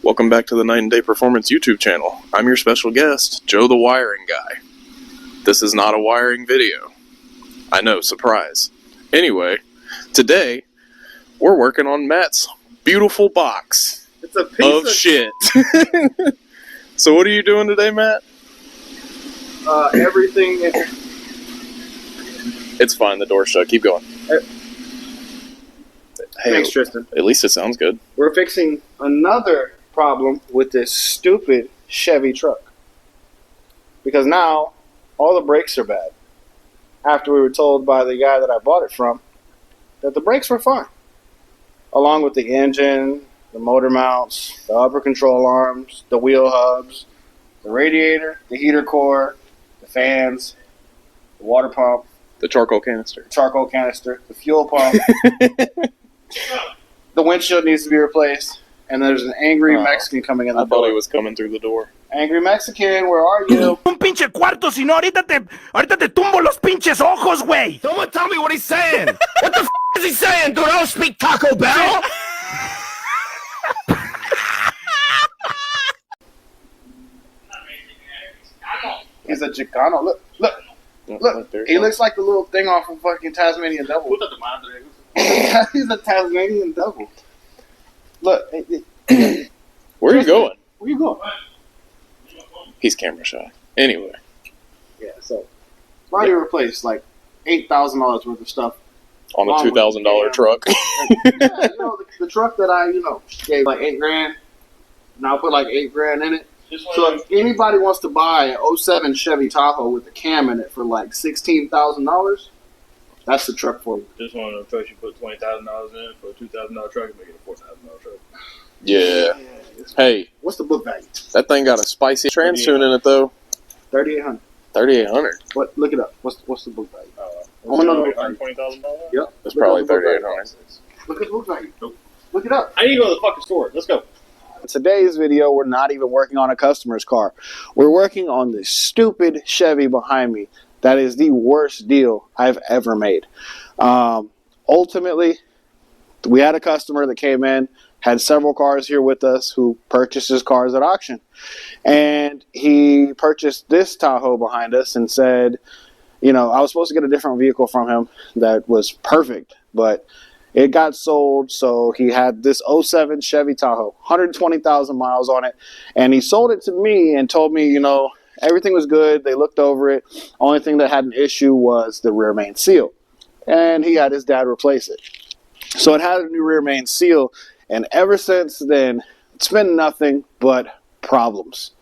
Welcome back to the Night and Day Performance YouTube channel. I'm your special guest, Joe the Wiring Guy. This is not a wiring video. I know, surprise. Anyway, today, we're working on Matt's beautiful box it's a piece of shit. So what are you doing today, Matt? Everything. It's fine, the door's shut. Keep going. Hey, Thanks, Tristan. At least it sounds good. We're fixing another problem with this stupid Chevy truck. Because now, all the brakes are bad. After we were told by the guy that I bought it from that the brakes were fine. Along with the engine, the motor mounts, the upper control arms, the wheel hubs, the radiator, the heater core, the fans, the water pump, The charcoal canister. the fuel pump. The windshield needs to be replaced. And there's an angry Mexican coming in the door. I thought he was coming through the door. Angry Mexican, where are you? Un pinche cuarto, si no, ahorita te tumbo los pinches ojos, güey. Someone tell me what he's saying. What the is he saying, dude? I don't speak Taco Bell. He's a Chicano. Look. He looks like the little thing off of fucking Tasmanian Devil. He's a Tasmanian Devil. Look. Where are you going? Where you going? He's camera shy. Anyway. Yeah, so already replaced like $8,000 worth of stuff On a $2,000 truck. Yeah, the truck that I gave like $8,000. Now I put like $8,000 in it. So if anybody wants to buy an 07 Chevy Tahoe with a cam in it for like $16,000, that's the truck for you. Just one of those trucks you put $20,000 in for a $2,000 truck and make it a $4,000 truck. Yeah. Hey. What's the book value? That thing got a spicy trans tune in it though. $3,800. $3,800. What? Look it up. What's the book value? $20,000. Yep. It's probably $3,800. Look at the book value. Look it up. I need to go to the fucking store. Let's go. Today's video, we're not even working on a customer's car. We're working on this stupid Chevy behind me. That is the worst deal I've ever made. Ultimately, we had a customer that came in, had several cars here with us who purchases cars at auction. And he purchased this Tahoe behind us and said, I was supposed to get a different vehicle from him that was perfect, but it got sold, so he had this 07 Chevy Tahoe, 120,000 miles on it, and he sold it to me and told me, everything was good. They looked over it. Only thing that had an issue was the rear main seal, and he had his dad replace it. So it had a new rear main seal, and ever since then, it's been nothing but problems.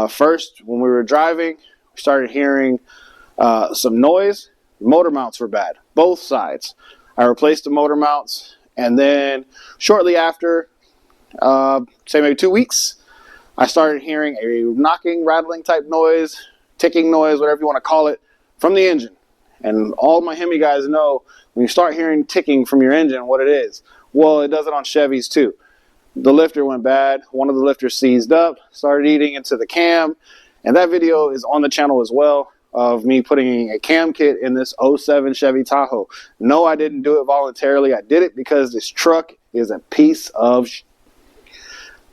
First, when we were driving, we started hearing some noise. Motor mounts were bad, both sides. I replaced the motor mounts, and then shortly after, say maybe 2 weeks, I started hearing a knocking, rattling type noise, ticking noise, whatever you want to call it, from the engine. And all my Hemi guys know when you start hearing ticking from your engine, what it is. Well, it does it on Chevys too. The lifter went bad. One of the lifters seized up, started eating into the cam, and that video is on the channel as well, of me putting a cam kit in this 07 Chevy Tahoe. No, I didn't do it voluntarily. I did it because this truck is a piece of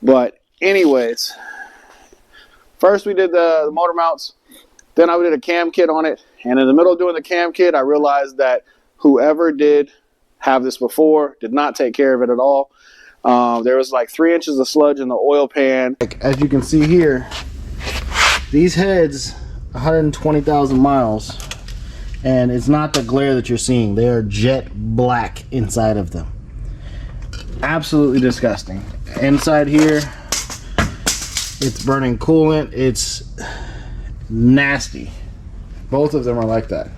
But anyways, first we did the motor mounts, then I did a cam kit on it, and in the middle of doing the cam kit, I realized that whoever did have this before did not take care of it at all. There was like 3 inches of sludge in the oil pan. As you can see here, these heads, 120,000 miles, and it's not the glare that you're seeing. They are jet black inside of them. Absolutely disgusting. Inside here, it's burning coolant. It's nasty. Both of them are like that.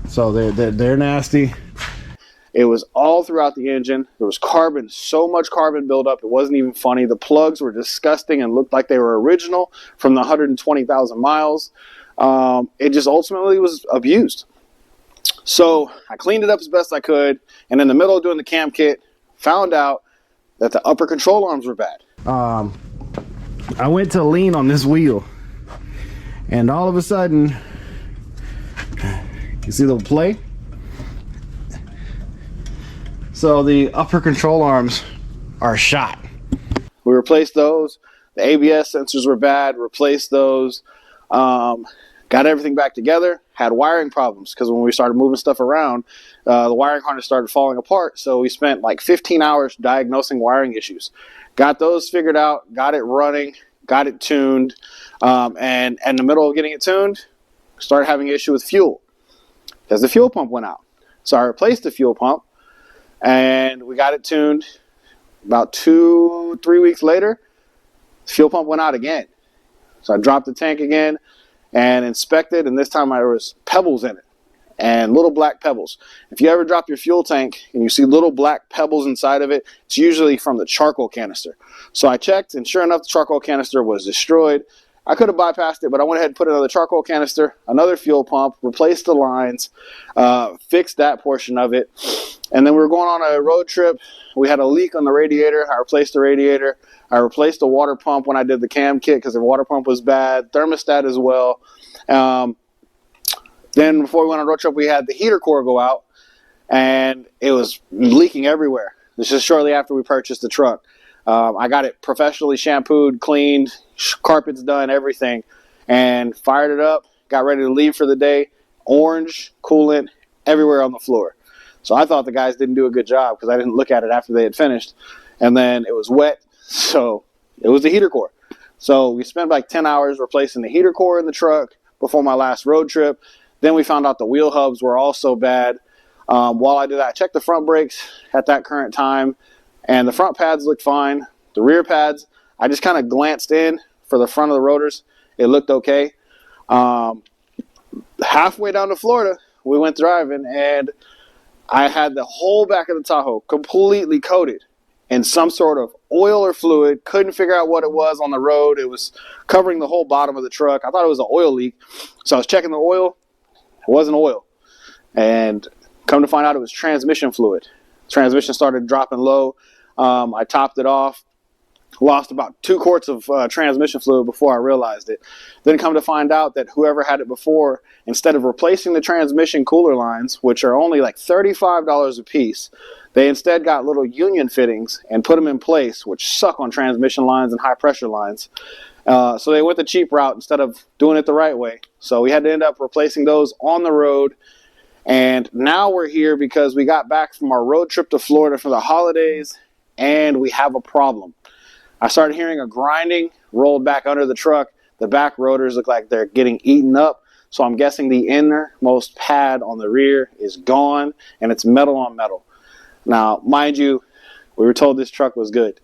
So they're nasty. It was all throughout the engine. There was carbon, so much carbon buildup, it wasn't even funny. The plugs were disgusting and looked like they were original from the 120,000 miles. It just ultimately was abused. So I cleaned it up as best I could, and in the middle of doing the cam kit, found out that the upper control arms were bad. I went to lean on this wheel, and all of a sudden, you see the play? So the upper control arms are shot. We replaced those. The ABS sensors were bad. Replaced those. Got everything back together. Had wiring problems because when we started moving stuff around, the wiring harness started falling apart. So we spent like 15 hours diagnosing wiring issues. Got those figured out. Got it running. Got it tuned. And in the middle of getting it tuned, started having an issue with fuel because the fuel pump went out. So I replaced the fuel pump and we got it tuned. About 2-3 weeks later, the fuel pump went out again. So I dropped the tank again and inspected, and this time there was pebbles in it and little black pebbles. If you ever drop your fuel tank and you see little black pebbles inside of it, it's usually from the charcoal canister. So I checked, and sure enough, the charcoal canister was destroyed. I could have bypassed it, but I went ahead and put another charcoal canister, another fuel pump, replaced the lines, fixed that portion of it. And then we were going on a road trip. We had a leak on the radiator. I replaced the radiator. I replaced the water pump when I did the cam kit because the water pump was bad. Thermostat as well. Then before we went on a road trip, we had the heater core go out, and it was leaking everywhere. This is shortly after we purchased the truck. I got it professionally shampooed, cleaned, carpets done, everything, and fired it up, got ready to leave for the day. Orange, coolant, everywhere on the floor. So I thought the guys didn't do a good job because I didn't look at it after they had finished. And then it was wet, so it was the heater core. So we spent like 10 hours replacing the heater core in the truck before my last road trip. Then we found out the wheel hubs were also bad. While I did that, I checked the front brakes at that current time, and the front pads looked fine. The rear pads, I just kind of glanced in for the front of the rotors. It looked okay. Halfway down to Florida, we went driving, and I had the whole back of the Tahoe completely coated in some sort of oil or fluid. Couldn't figure out what it was on the road. It was covering the whole bottom of the truck. I thought it was an oil leak. So I was checking the oil. It wasn't oil. And come to find out it was transmission fluid. Transmission started dropping low. I topped it off. Lost about 2 quarts of transmission fluid before I realized it. Then come to find out that whoever had it before, instead of replacing the transmission cooler lines, which are only like $35 a piece, they instead got little union fittings and put them in place, which suck on transmission lines and high pressure lines. So they went the cheap route instead of doing it the right way. So we had to end up replacing those on the road. And now we're here because we got back from our road trip to Florida for the holidays, and we have a problem. I started hearing a grinding rolled back under the truck. The back rotors look like they're getting eaten up. So I'm guessing the innermost pad on the rear is gone, and it's metal on metal. Now, mind you, we were told this truck was good.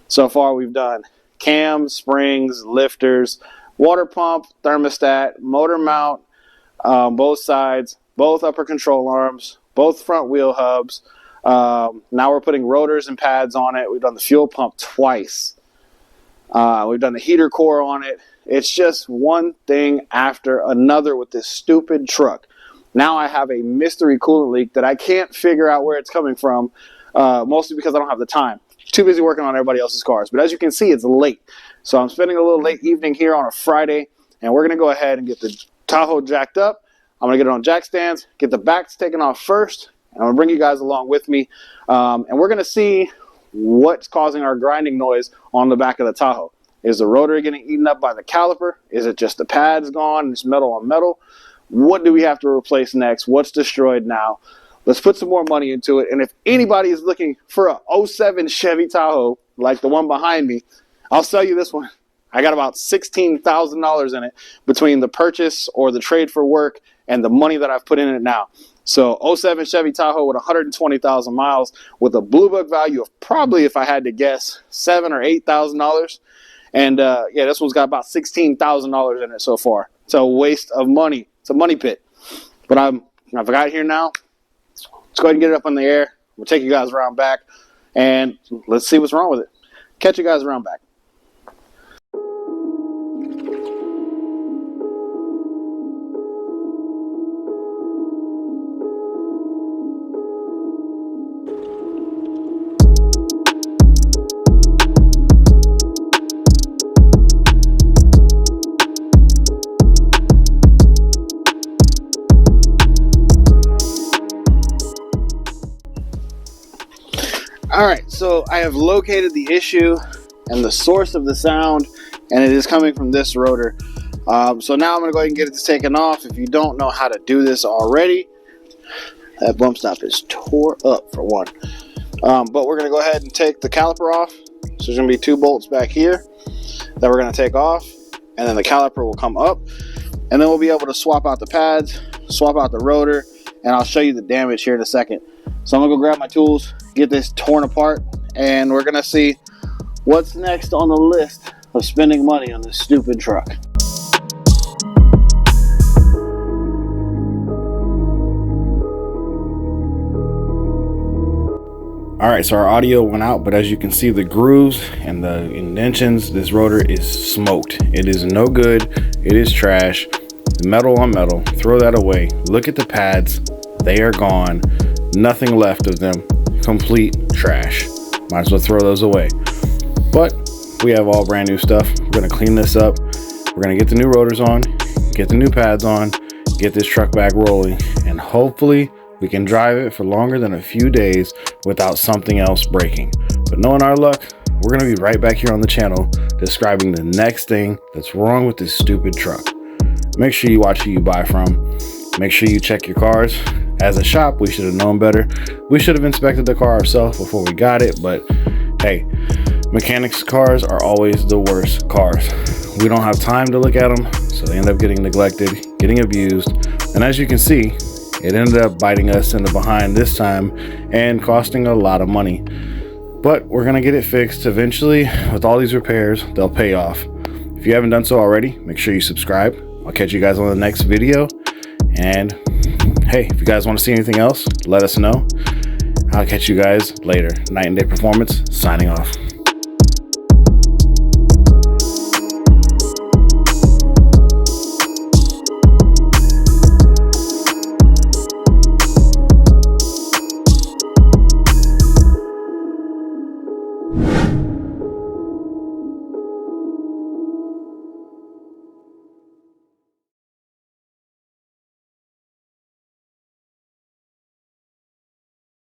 So far we've done cams, springs, lifters, water pump, thermostat, motor mount, both sides, both upper control arms, both front wheel hubs. Now we're putting rotors and pads on it. We've done the fuel pump twice. We've done the heater core on it. It's just one thing after another with this stupid truck. Now I have a mystery coolant leak that I can't figure out where it's coming from, mostly because I don't have the time. Too busy working on everybody else's cars. But as you can see, it's late. So I'm spending a little late evening here on a Friday, and we're going to go ahead and get the Tahoe jacked up. I'm going to get it on jack stands, get the backs taken off first, and I'm going to bring you guys along with me. And we're going to see what's causing our grinding noise on the back of the Tahoe. Is the rotor getting eaten up by the caliper? Is it just the pads gone and it's metal on metal? What do we have to replace next? What's destroyed now? Let's put some more money into it. And if anybody is looking for a 07 Chevy Tahoe, like the one behind me, I'll sell you this one. I got about $16,000 in it between the purchase or the trade for work and the money that I've put in it now. So 07 Chevy Tahoe with 120,000 miles with a blue book value of probably, if I had to guess, $7,000 or $8,000. And yeah, this one's got about $16,000 in it so far. It's a waste of money. It's a money pit. But I've got it here now. Let's go ahead and get it up in the air. We'll take you guys around back, and let's see what's wrong with it. Catch you guys around back. All right, so I have located the issue. and the source of the sound, and it is coming from this rotor. So now I'm going to go ahead and get it taken off. If you don't know how to do this already, that bump stop is tore up for one. But we're going to go ahead and take the caliper off. So there's going to be 2 bolts back here that we're going to take off, and then the caliper will come up, and then we'll be able to swap out the pads, swap out the rotor, and I'll show you the damage here in a second. So I'm going to go grab my tools, get this torn apart, and we're going to see what's next on the list of spending money on this stupid truck. Alright, so our audio went out, but as you can see, the grooves and the indentions, this rotor is smoked. It is no good. It is trash. Metal on metal. Throw that away. Look at the pads. They are gone. Nothing left of them. Complete trash. Might as well throw those away. But we have all brand new stuff. We're going to clean this up. We're going to get the new rotors on, get the new pads on, get this truck back rolling, and hopefully we can drive it for longer than a few days without something else breaking. But knowing our luck, we're going to be right back here on the channel describing the next thing that's wrong with this stupid truck. Make sure you watch who you buy from. Make sure you check your cars. As a shop, we should have known better. We should have inspected the car ourselves before we got it, but hey, mechanics' cars are always the worst cars. We don't have time to look at them, so they end up getting neglected, getting abused, and as you can see, it ended up biting us in the behind this time and costing a lot of money. But we're going to get it fixed eventually. With all these repairs, they'll pay off. If you haven't done so already, make sure you subscribe. I'll catch you guys on the next video. And hey, if you guys want to see anything else, let us know. I'll catch you guys later. Night and Day Performance, signing off.